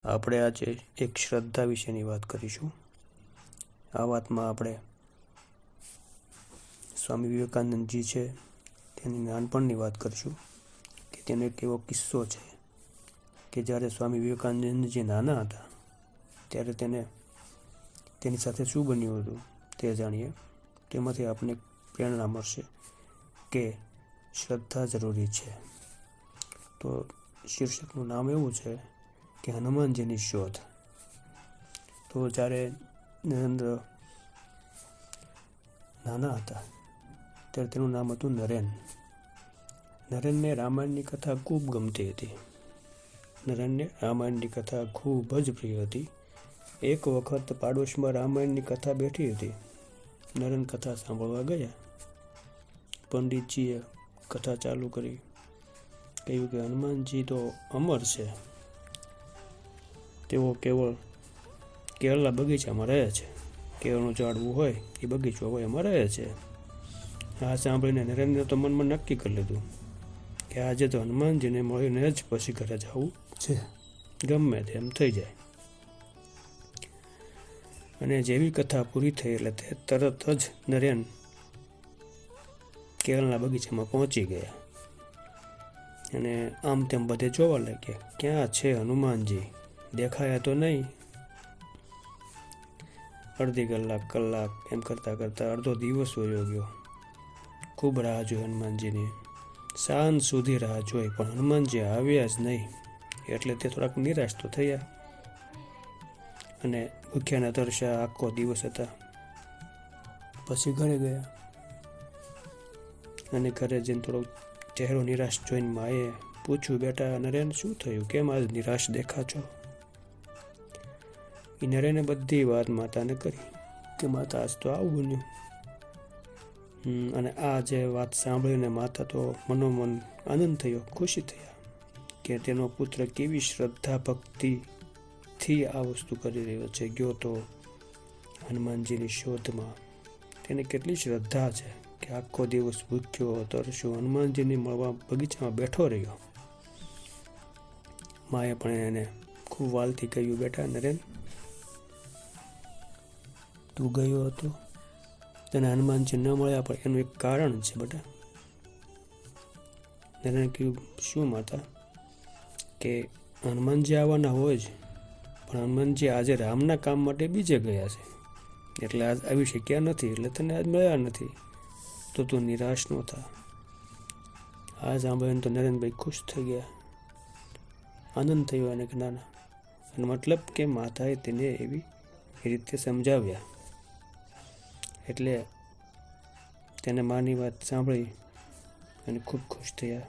આપણે આજે એક શ્રદ્ધા વિશેની વાત કરીશું। આ વાતમાં આપણે સ્વામી વિવેકાનંદજી છે તેની નાનપણની વાત કરીશું કે તેનો એક એવો કિસ્સો છે કે જ્યારે સ્વામી વિવેકાનંદજી નાના હતા ત્યારે તેની સાથે શું બન્યું હતું તે જાણીએ। તેમાંથી આપણને પ્રેરણા મળશે કે શ્રદ્ધા જરૂરી છે। તો શીર્ષકનું નામ એવું છે કે હનુમાનજીની શોધ। તો જ્યારે નરેન્દ્ર નાના હતા ત્યારે તેનું નામ હતું નરેન। નરેનને રામાયણની કથા ખૂબ ગમતી હતી। નરેનને રામાયણની કથા ખૂબ જ પ્રિય હતી। એક વખત પાડોશમાં રામાયણની કથા બેઠી હતી। નરેન કથા સાંભળવા ગયા। પંડિતજીએ કથા ચાલુ કરી, કહ્યું કે હનુમાનજી તો અમર છે, તેઓ કેવળ કેળના બગીચામાં રહે છે। કેળનું ઝાડવું હોય એ બગીચો હોય એમાં રહે છે। આ સાંભળીને નરેન્દ્ર તો મનમાં નક્કી કરી લીધું કે આજે તો હનુમાનજીને મળીને જ પછી ઘરે જવું છે, ગમે તેમ થઈ જાય। અને જેવી કથા પૂરી થઈ એટલે તે તરત જ નરેન કેળના બગીચામાં પહોંચી ગયા અને આમ તેમ બધે જોવા લાગ્યા, ક્યાં છે હનુમાનજી? દેખાયા તો નહીં। અડધી કલાક એમ કરતાં કરતાં અડધો દિવસ વયો ગયો। ખૂબ રાહ જોઈ હનુમાનજીની, સાંજ સુધી રાહ જોઈ, પણ હનુમાનજી આવ્યા જ નહીં। એટલે તે થોડાક નિરાશ તો થયા અને ભૂખ્યાના તરસ્યા આખો દિવસ હતા। પછી ઘરે ગયા અને ઘરે જઈને થોડો ચહેરો નિરાશ જોઈને માએ પૂછ્યું, બેટા નરેન શું થયું? કેમ આજ નિરાશ દેખા છો? એ નરેને બધી વાત માતાને કરી કે માતા આજ તો આવું બન્યું। અને આ જે વાત સાંભળીને માતા તો મનોમન આનંદ થયો, ખુશી થયા કે તેનો પુત્ર કેવી શ્રદ્ધા ભક્તિથી આ વસ્તુ કરી રહ્યો છે, ગયો તો હનુમાનજીની શોધમાં। તેને કેટલી શ્રદ્ધા છે કે આખો દિવસ ભૂખ્યો તરસ્યો હનુમાનજીને મળવા બગીચામાં બેઠો રહ્યો। માએ પણ એને ખૂબ વાલથી કહ્યું, બેટા નરેન તું ગયો હતો, તને હનુમાનજી ન મળ્યા, પણ એનું એક કારણ છે બેટા। નરેને કહ્યું, શું માતા? કે હનુમાનજી આવવાના હોય જ, પણ હનુમાનજી આજે રામના કામ માટે બીજે ગયા છે, એટલે આજ આવી શક્યા નથી, એટલે તને આજ મળ્યા નથી। તો તું નિરાશ ન થા। આ સાંભળીને તો નરેનભાઈ ખુશ થઈ ગયા, આનંદ થયો અને કે નાના, અને મતલબ કે માતાએ તેને એવી રીતે સમજાવ્યા એટલે તેને માની વાત સાંભળી અને ખૂબ ખુશ થયા।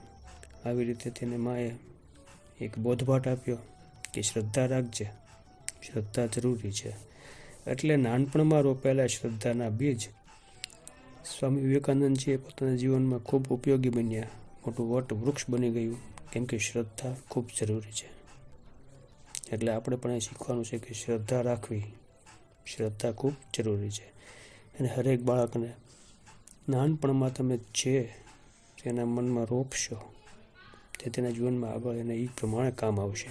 આવી રીતે તેને માએ એક બોધપાઠ આપ્યો કે શ્રદ્ધા રાખજે, શ્રદ્ધા જરૂરી છે। એટલે નાનપણમાં રોપાયેલા શ્રદ્ધાના બીજ સ્વામી વિવેકાનંદજીએ પોતાના જીવનમાં ખૂબ ઉપયોગી બન્યા, મોટું વટ વૃક્ષ બની ગયું, કેમ કે શ્રદ્ધા ખૂબ જરૂરી છે। એટલે આપણે પણ એ શીખવાનું છે કે શ્રદ્ધા રાખવી, શ્રદ્ધા ખૂબ જરૂરી છે। અને હરેક બાળકને નાનપણમાં તમે જે તેના મનમાં રોપશો તે તેના જીવનમાં આગળ એને એ પ્રમાણે કામ આવશે।